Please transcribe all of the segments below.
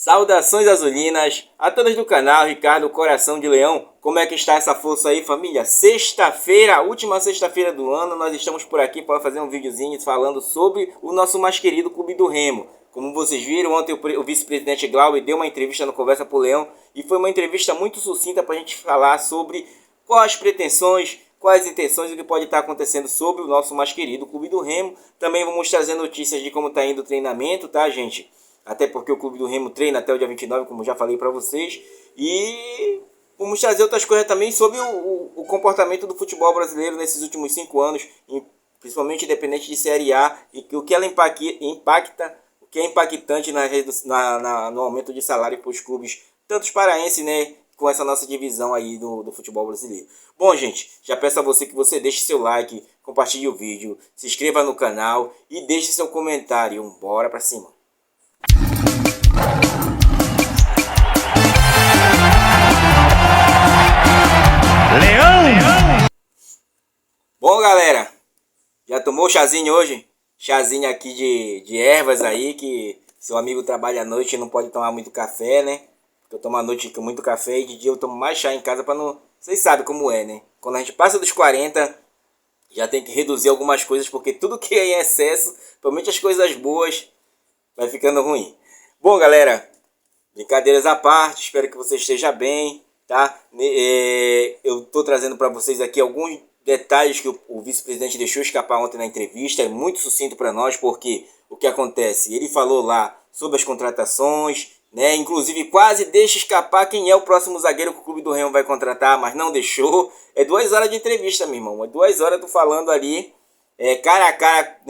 Saudações azulinas a todas do canal Ricardo Coração de Leão. Como é que está essa força aí, família? Sexta-feira, última sexta-feira do ano, nós estamos por aqui para fazer um videozinho falando sobre o nosso mais querido Clube do Remo. Como vocês viram, ontem o vice-presidente Glauber deu uma entrevista no Conversa pro Leão e foi uma entrevista muito sucinta para a gente falar sobre quais as pretensões, quais intenções e o que pode estar acontecendo sobre o nosso mais querido Clube do Remo. Também vamos trazer notícias de como está indo o treinamento, tá, gente? Até porque o Clube do Remo treina até o dia 29, como já falei para vocês. E vamos trazer outras coisas também sobre o comportamento do futebol brasileiro nesses últimos 5 anos, principalmente independente de Série A, e o que ela impacta, o que é impactante no aumento de salário para os clubes, tanto os paraenses, né, com essa nossa divisão aí do futebol brasileiro. Bom, gente, já peço a você que você deixe seu like, compartilhe o vídeo, se inscreva no canal e deixe seu comentário. Bora pra cima! Leão! Bom, galera, já tomou chazinho hoje? Chazinho aqui de ervas aí, que seu amigo trabalha à noite e não pode tomar muito café, né? Porque eu tomo à noite com muito café e de dia eu tomo mais chá em casa para não... Vocês sabem como é, né? Quando a gente passa dos 40, já tem que reduzir algumas coisas, porque tudo que é em excesso, principalmente as coisas boas, vai ficando ruim. Bom, galera, brincadeiras à parte, espero que você esteja bem, tá? Eu tô trazendo para vocês aqui alguns detalhes que o vice-presidente deixou escapar ontem na entrevista. É muito sucinto para nós, porque o que acontece? Ele falou lá sobre as contratações, né? Inclusive quase deixa escapar quem é o próximo zagueiro que o Clube do Remo vai contratar, mas não deixou. É 2 horas de entrevista, meu irmão. É 2 horas tu falando ali, cara a cara,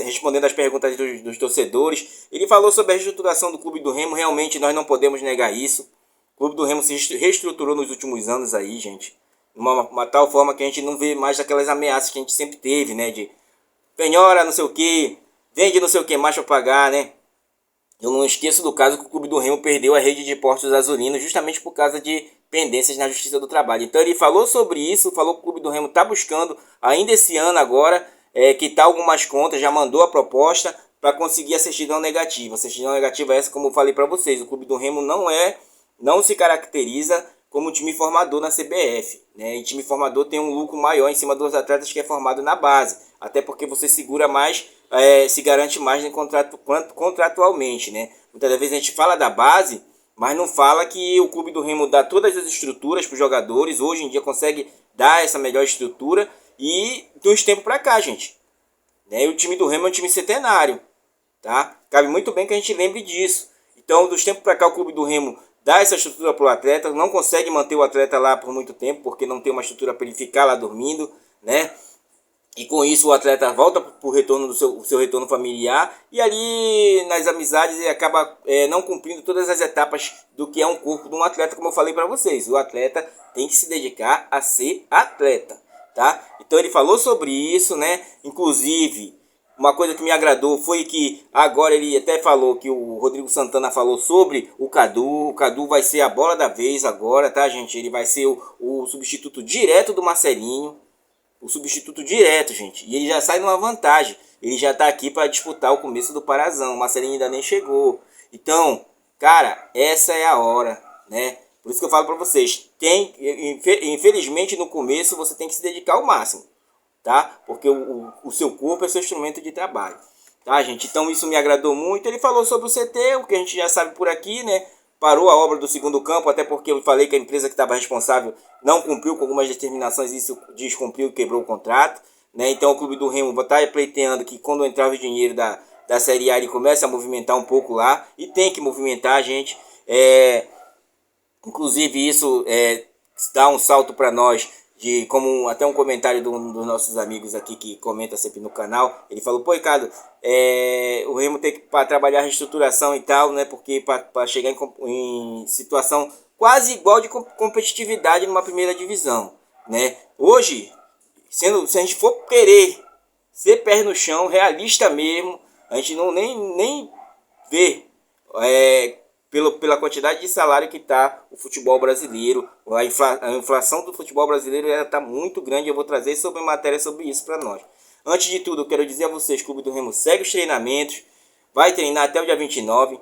respondendo as perguntas dos torcedores. Ele falou sobre a reestruturação do Clube do Remo. Realmente nós não podemos negar isso. O Clube do Remo se reestruturou nos últimos anos aí, gente. Uma tal forma que a gente não vê mais aquelas ameaças que a gente sempre teve, né? De penhora, não sei o que, vende não sei o que mais para pagar, né? Eu não esqueço do caso que o Clube do Remo perdeu a rede de postos azulinos justamente por causa de pendências na Justiça do Trabalho. Então ele falou sobre isso, falou que o Clube do Remo está buscando, ainda esse ano agora, quitar algumas contas, já mandou a proposta para conseguir a certidão negativa. A certidão negativa é essa, como eu falei para vocês, o Clube do Remo não se caracteriza como time formador na CBF, né? E time formador tem um lucro maior em cima dos atletas que é formado na base, até porque você segura mais, se garante mais em contratualmente, né? Muitas vezes a gente fala da base, mas não fala que o Clube do Remo dá todas as estruturas para os jogadores. Hoje em dia consegue dar essa melhor estrutura e dos tempos para cá, gente, né? E o time do Remo é um time centenário, tá? Cabe muito bem que a gente lembre disso. Então, dos tempos para cá, o Clube do Remo dá essa estrutura para o atleta, não consegue manter o atleta lá por muito tempo, porque não tem uma estrutura para ele ficar lá dormindo, né? E com isso o atleta volta para o retorno do seu retorno familiar, e ali nas amizades ele acaba não cumprindo todas as etapas do que é um corpo de um atleta, como eu falei para vocês. O atleta tem que se dedicar a ser atleta, tá? Então ele falou sobre isso, né? Inclusive, uma coisa que me agradou foi que agora ele até falou que o Rodrigo Santana falou sobre o Cadu. O Cadu vai ser a bola da vez agora, tá, gente? Ele vai ser o substituto direto do Marcelinho. O substituto direto, gente. E ele já sai numa vantagem. Ele já tá aqui para disputar o começo do Parazão. O Marcelinho ainda nem chegou. Então, cara, essa é a hora, né? Por isso que eu falo para vocês. Infelizmente, no começo, você tem que se dedicar ao máximo, tá? Porque o seu corpo é seu instrumento de trabalho, tá, gente? Então isso me agradou muito. Ele falou sobre o CT, o que a gente já sabe por aqui, né? Parou a obra do segundo campo, até porque eu falei que a empresa que estava responsável não cumpriu com algumas determinações, isso descumpriu e quebrou o contrato, né? Então o Clube do Remo vai estar pleiteando que quando entrar o dinheiro da Série A ele comece a movimentar um pouco lá, e tem que movimentar, gente. Inclusive isso dá um salto para nós, de como até um comentário dos nossos amigos aqui que comenta sempre no canal. Ele falou: pô, Ricardo, o Remo tem que trabalhar a reestruturação e tal, né? Porque para chegar em situação quase igual de competitividade numa primeira divisão, né? Hoje, se a gente for querer ser pé no chão, realista mesmo, a gente não nem vê pela quantidade de salário que está o futebol brasileiro. A inflação do futebol brasileiro está muito grande. Eu vou trazer sobre matéria sobre isso para nós. Antes de tudo, eu quero dizer a vocês: o Clube do Remo segue os treinamentos, vai treinar até o dia 29.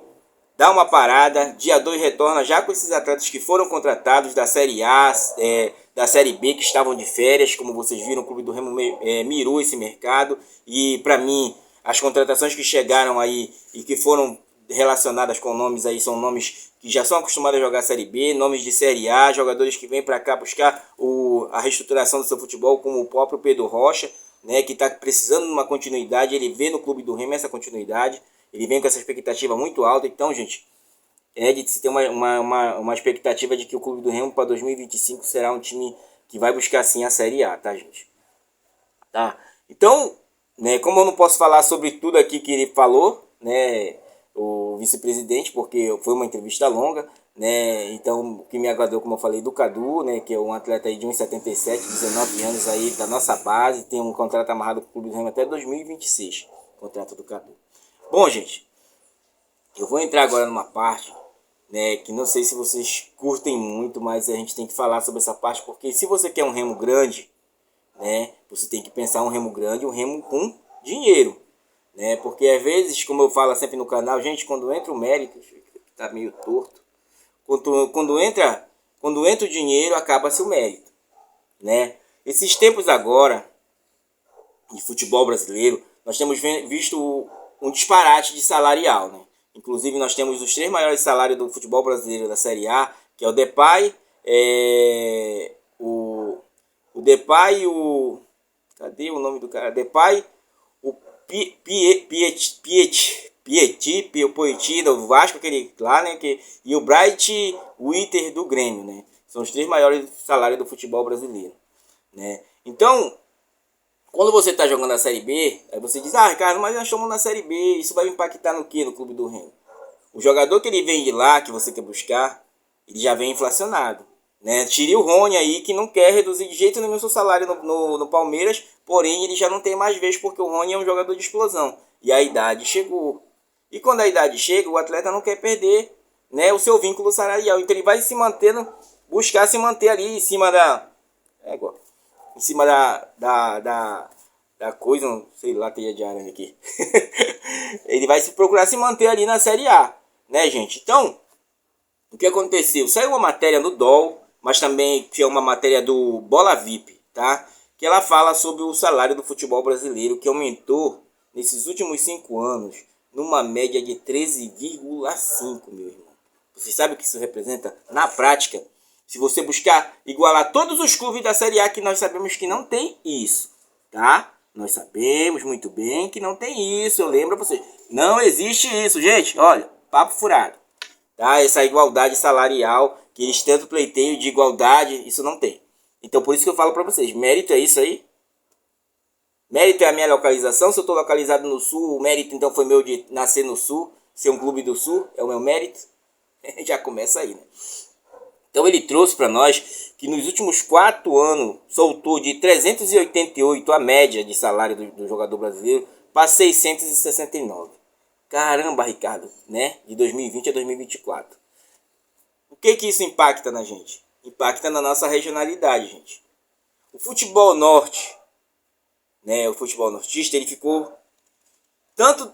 dá uma parada, dia 2 retorna já com esses atletas que foram contratados da Série A, da Série B, que estavam de férias, como vocês viram, o Clube do Remo mirou esse mercado, e para mim, as contratações que chegaram aí e que foram relacionadas com nomes aí, são nomes que já são acostumados a jogar Série B, nomes de Série A, jogadores que vêm para cá buscar a reestruturação do seu futebol, como o próprio Pedro Rocha, né, que está precisando de uma continuidade, ele vê no Clube do Remo essa continuidade, ele vem com essa expectativa muito alta. Então, gente, de se ter uma expectativa de que o Clube do Remo para 2025 será um time que vai buscar sim a Série A, tá, gente? Tá? Então, né, como eu não posso falar sobre tudo aqui que ele falou, né, o vice-presidente, porque foi uma entrevista longa, né, então o que me agradou, como eu falei, do Cadu, né, que é um atleta aí de 1,77, 19 anos aí da nossa base, tem um contrato amarrado com o Clube do Remo até 2026, contrato do Cadu. Bom, gente, eu vou entrar agora numa parte, né, que não sei se vocês curtem muito, mas a gente tem que falar sobre essa parte, porque se você quer um Remo grande, né, você tem que pensar um Remo grande, um Remo com dinheiro, né, porque às vezes, como eu falo sempre no canal, gente, quando entra o mérito, tá meio torto, quando entra o dinheiro, acaba-se o mérito, né. Esses tempos agora de futebol brasileiro, nós temos visto um disparate de salarial, né. Inclusive nós temos os 3 maiores salários do futebol brasileiro da Série A, que é o Depay, o Depay, cadê o nome do cara? Depay, o Poiti do Vasco, aquele lá, né? E o Bright Witter do Grêmio, né? São os 3 maiores salários do futebol brasileiro, né? Então, quando você está jogando a Série B, aí você diz, Ricardo, mas nós estamos na Série B, isso vai impactar no quê no Clube do Remo? O jogador que ele vem de lá, que você quer buscar, ele já vem inflacionado, né? Tire o Rony aí, que não quer reduzir de jeito nenhum seu salário no Palmeiras, porém ele já não tem mais vez, porque o Rony é um jogador de explosão, e a idade chegou. E quando a idade chega, o atleta não quer perder, né, o seu vínculo salarial, então ele vai se mantendo, buscar se manter ali em cima da coisa, não sei lá, teia de aranha aqui. Ele vai procurar se manter ali na Série A, né, gente? Então, o que aconteceu? Saiu uma matéria no DOL, mas também que é uma matéria do Bola VIP, tá? Que ela fala sobre o salário do futebol brasileiro, que aumentou nesses últimos 5 anos, numa média de 13,5, meu irmão. Você sabe o que isso representa na prática? Se você buscar igualar todos os clubes da Série A, que nós sabemos que não tem isso, tá? Nós sabemos muito bem que não tem isso, eu lembro a vocês. Não existe isso, gente. Olha, papo furado. Tá? Essa igualdade salarial, que eles tanto pleiteiam de igualdade, isso não tem. Então por isso que eu falo para vocês, mérito é isso aí? Mérito é a minha localização? Se eu estou localizado no Sul, o mérito então foi meu de nascer no Sul, ser um clube do Sul, é o meu mérito? Já começa aí, né? Então ele trouxe para nós que nos últimos 4 anos soltou de 388 a média de salário do jogador brasileiro para 669. Caramba, Ricardo, né? De 2020 a 2024. O que isso impacta na gente? Impacta na nossa regionalidade, gente. O futebol norte, né? O futebol nortista, ele ficou tanto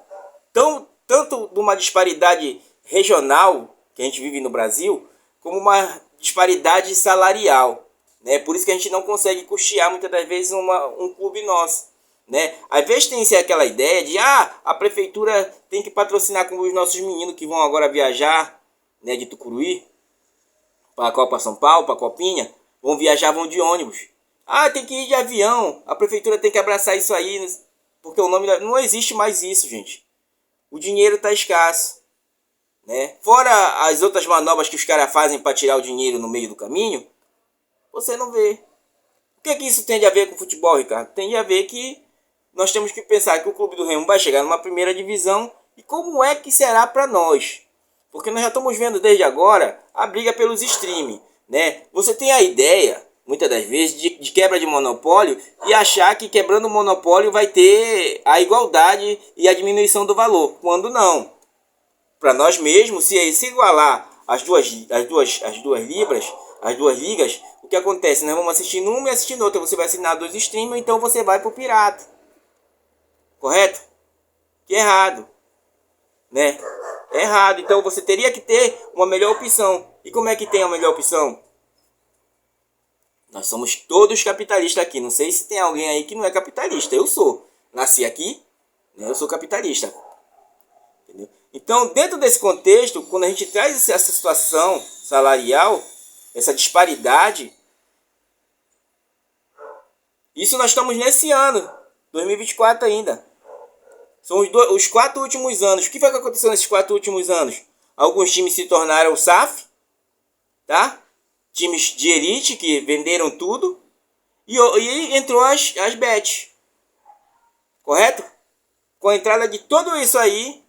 de uma disparidade regional que a gente vive no Brasil, como uma disparidade salarial, né? Por isso que a gente não consegue custear muitas das vezes um clube nosso, né? Às vezes tem aquela ideia de a prefeitura tem que patrocinar com os nossos meninos que vão agora viajar, né, de Tucuruí para a Copa São Paulo, para a Copinha, vão de ônibus. Tem que ir de avião, a prefeitura tem que abraçar isso aí, porque o nome não existe mais isso, gente. O dinheiro está escasso, né? Fora as outras manobras que os caras fazem para tirar o dinheiro no meio do caminho, você não vê. O que isso tem a ver com o futebol, Ricardo? Tem a ver que nós temos que pensar que o Clube do Remo vai chegar numa primeira divisão e como é que será para nós. Porque nós já estamos vendo desde agora a briga pelos streaming, né? Você tem a ideia, muitas das vezes, de quebra de monopólio e achar que quebrando o monopólio vai ter a igualdade e a diminuição do valor, quando não. Para nós mesmos, se igualar as duas ligas, o que acontece? Nós vamos assistir numa e assistir noutra. Você vai assinar 2 streaming, então você vai para o pirata. Correto? Que é errado. né? É errado. Então você teria que ter uma melhor opção. E como é que tem a melhor opção? Nós somos todos capitalistas aqui. Não sei se tem alguém aí que não é capitalista. Eu sou. Nasci aqui, né? Eu sou capitalista. Entendeu? Então, dentro desse contexto, quando a gente traz essa situação salarial, essa disparidade, isso nós estamos nesse ano, 2024 ainda. São os 4 últimos anos. O que foi que aconteceu nesses 4 últimos anos? Alguns times se tornaram SAF, tá? Times de elite que venderam tudo. E entrou as bets. Correto? Com a entrada de tudo isso aí,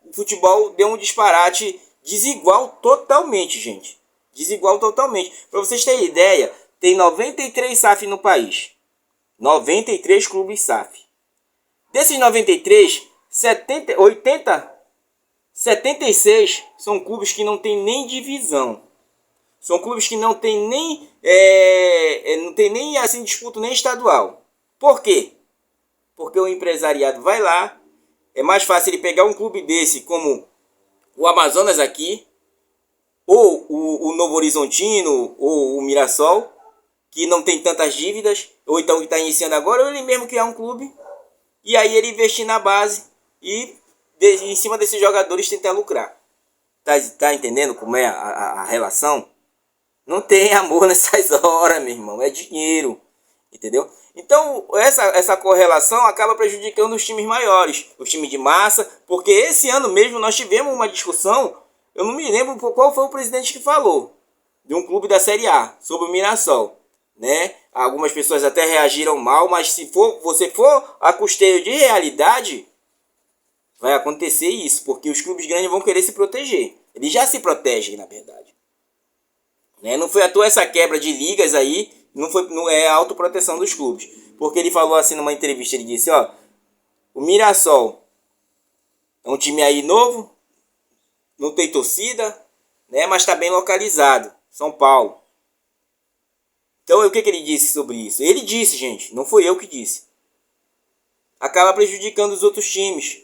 o futebol deu um disparate desigual totalmente, gente. Desigual totalmente. Para vocês terem ideia, tem 93 SAF no país. 93 clubes SAF. Desses 93, 76 são clubes que não tem nem divisão. São clubes que não tem nem assim, disputa nem estadual. Por quê? Porque o empresariado vai lá, é mais fácil ele pegar um clube desse como o Amazonas aqui, ou o Novo Horizontino, ou o Mirassol, que não tem tantas dívidas, ou então que está iniciando agora, ou ele mesmo criar um clube, e aí ele investir na base e em cima desses jogadores tentar lucrar. Tá entendendo como é a relação? Não tem amor nessas horas, meu irmão. É dinheiro. Entendeu? Então, essa correlação acaba prejudicando os times maiores. Os times de massa. Porque esse ano mesmo nós tivemos uma discussão. Eu não me lembro qual foi o presidente que falou. De um clube da Série A. Sobre o Mirassol. Né? Algumas pessoas até reagiram mal. Mas se você for a custeio de realidade, vai acontecer isso. Porque os clubes grandes vão querer se proteger. Eles já se protegem, na verdade. Não foi à toa essa quebra de ligas aí, não é a autoproteção dos clubes. Porque ele falou assim numa entrevista, ele disse, o Mirassol é um time aí novo, não tem torcida, né, mas está bem localizado, São Paulo. Então o que ele disse sobre isso? Ele disse, gente, não foi eu que disse. Acaba prejudicando os outros times.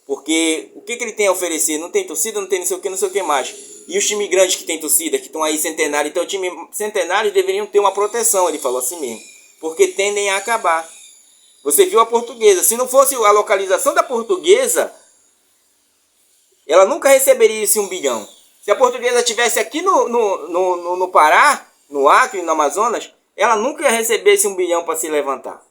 Porque o que ele tem a oferecer? Não tem torcida, não tem não sei o que mais. E os times grandes que tem torcida, que estão aí centenários, então os times centenários deveriam ter uma proteção, ele falou assim mesmo. Porque tendem a acabar. Você viu a Portuguesa. Se não fosse a localização da Portuguesa, ela nunca receberia esse 1 bilhão. Se a Portuguesa estivesse aqui no Pará, no Acre, no Amazonas, ela nunca ia receber esse 1 bilhão para se levantar.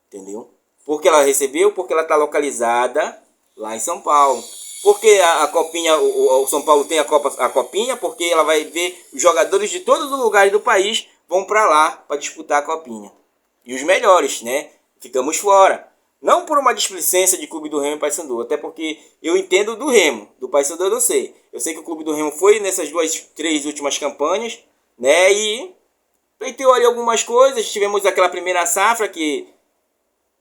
Entendeu? Porque ela recebeu, porque ela está localizada lá em São Paulo. Porque a Copinha, o São Paulo tem a Copinha, porque ela vai ver os jogadores de todos os lugares do país vão para lá para disputar a Copinha. E os melhores, né? Ficamos fora. Não por uma displicência de Clube do Remo e Paysandu, até porque eu entendo do Remo, do Paysandu eu não sei. Eu sei que o Clube do Remo foi nessas 3 últimas campanhas, né? E pleiteou ali algumas coisas. Tivemos aquela primeira safra que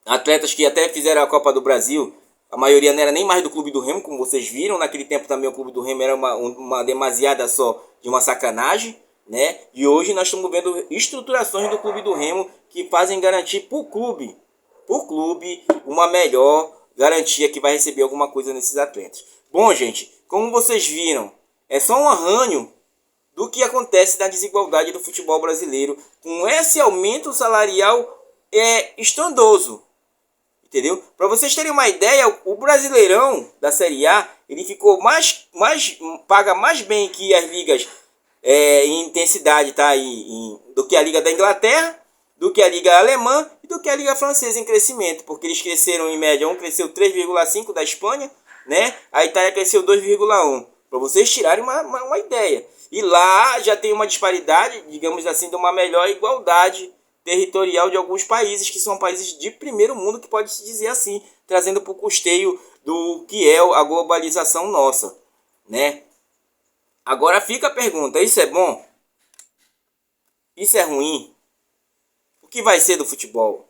atletas que até fizeram a Copa do Brasil, a maioria não era nem mais do Clube do Remo, como vocês viram. Naquele tempo também o Clube do Remo era uma demasiada só de uma sacanagem, né? E hoje nós estamos vendo estruturações do Clube do Remo que fazem garantir por clube, uma melhor garantia que vai receber alguma coisa nesses atletas. Bom, gente, como vocês viram, é só um arranho do que acontece na desigualdade do futebol brasileiro. Com esse aumento salarial estrondoso. Entendeu? Para vocês terem uma ideia, o Brasileirão da Série A, ele ficou paga mais bem que as ligas em intensidade, tá? Do que a Liga da Inglaterra, do que a Liga Alemã e do que a Liga Francesa em crescimento, porque eles cresceram em média, um cresceu 3,5 da Espanha, né? A Itália cresceu 2,1, para vocês tirarem uma ideia. E lá já tem uma disparidade, digamos assim, de uma melhor igualdade territorial de alguns países, que são países de primeiro mundo, que pode se dizer assim, trazendo para o custeio do que é a globalização nossa, né? Agora fica a pergunta, isso é bom? Isso é ruim? O que vai ser do futebol?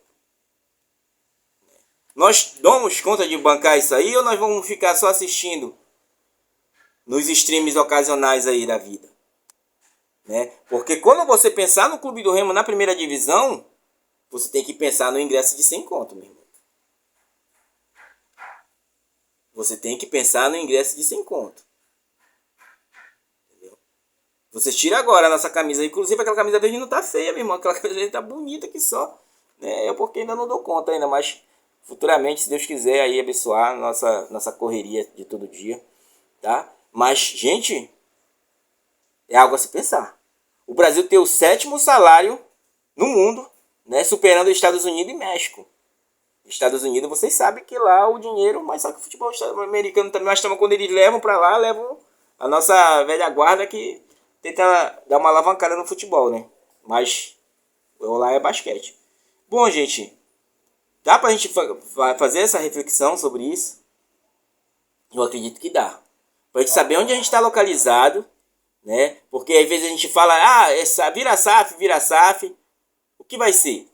Nós damos conta de bancar isso aí ou nós vamos ficar só assistindo nos streams ocasionais aí da vida? Né? Porque quando você pensar no Clube do Remo na primeira divisão, você tem que pensar no ingresso de 100 conto, meu irmão. você tem que pensar no ingresso de 100 conto. Entendeu? Você tira agora a nossa camisa. Inclusive aquela camisa verde não tá feia, meu irmão. Aquela camisa verde tá bonita aqui só. Né? Eu porque ainda não dou conta ainda, mas futuramente, se Deus quiser, aí abençoar nossa correria de todo dia. Tá? Mas, gente, é algo a se pensar. O Brasil tem o 7º salário no mundo, né, superando os Estados Unidos e México. Estados Unidos, vocês sabem que lá o dinheiro, mas só que o futebol americano também, mas quando eles levam para lá, levam a nossa velha guarda que tenta dar uma alavancada no futebol, né? Mas lá é basquete. Bom, gente, dá pra gente fazer essa reflexão sobre isso? Eu acredito que dá. Pra gente saber onde a gente está localizado, né? Porque às vezes a gente fala, vira SAF, o que vai ser?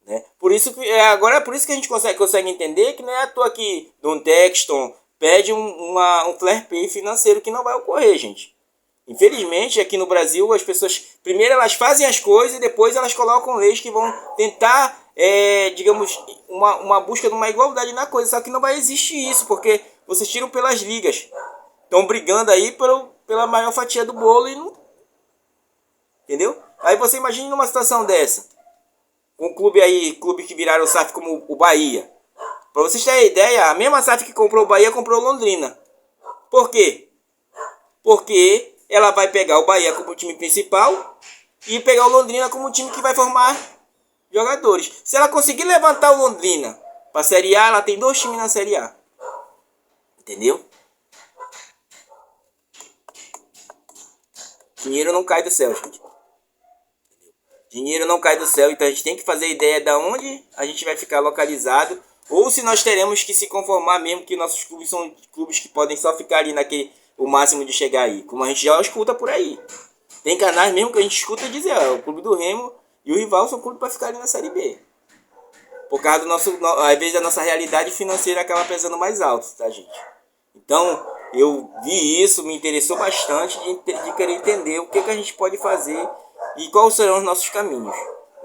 Né? Por isso que agora é por isso que a gente consegue entender que não é à toa que Don Texton pede um fair play financeiro que não vai ocorrer, gente. Infelizmente, aqui no Brasil, as pessoas primeiro elas fazem as coisas e depois elas colocam leis que vão tentar, digamos, uma busca de uma igualdade na coisa. Só que não vai existir isso, porque vocês tiram pelas ligas. Estão brigando aí pela maior fatia do bolo e não... Entendeu? Aí você imagina numa situação dessa. Um clube que viraram SAF como o Bahia. Para vocês terem ideia, a mesma SAF que comprou o Bahia comprou o Londrina. Por quê? Porque ela vai pegar o Bahia como time principal e pegar o Londrina como time que vai formar jogadores. Se ela conseguir levantar o Londrina para a Série A, ela tem 2 times na Série A. Entendeu? Dinheiro não cai do céu, gente. Dinheiro não cai do céu, então a gente tem que fazer ideia de onde a gente vai ficar localizado, ou se nós teremos que se conformar mesmo que nossos clubes são clubes que podem só ficar ali naquele o máximo de chegar aí, como a gente já escuta por aí. Tem canais mesmo que a gente escuta dizer, o clube do Remo e o rival são clubes para ficar ali na Série B. Por causa às vezes a nossa realidade financeira acaba pesando mais alto, tá, gente? Então, eu vi isso, me interessou bastante de querer entender o que a gente pode fazer e quais serão os nossos caminhos.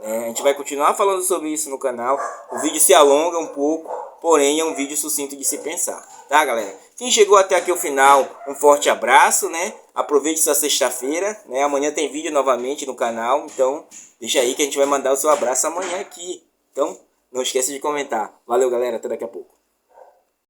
Né? A gente vai continuar falando sobre isso no canal. O vídeo se alonga um pouco, porém é um vídeo sucinto de se pensar. Tá, galera? Quem chegou até aqui ao final, um forte abraço, né? Aproveite sua sexta-feira, né? Amanhã tem vídeo novamente no canal, então deixa aí que a gente vai mandar o seu abraço amanhã aqui. Então, não esqueça de comentar. Valeu, galera, até daqui a pouco.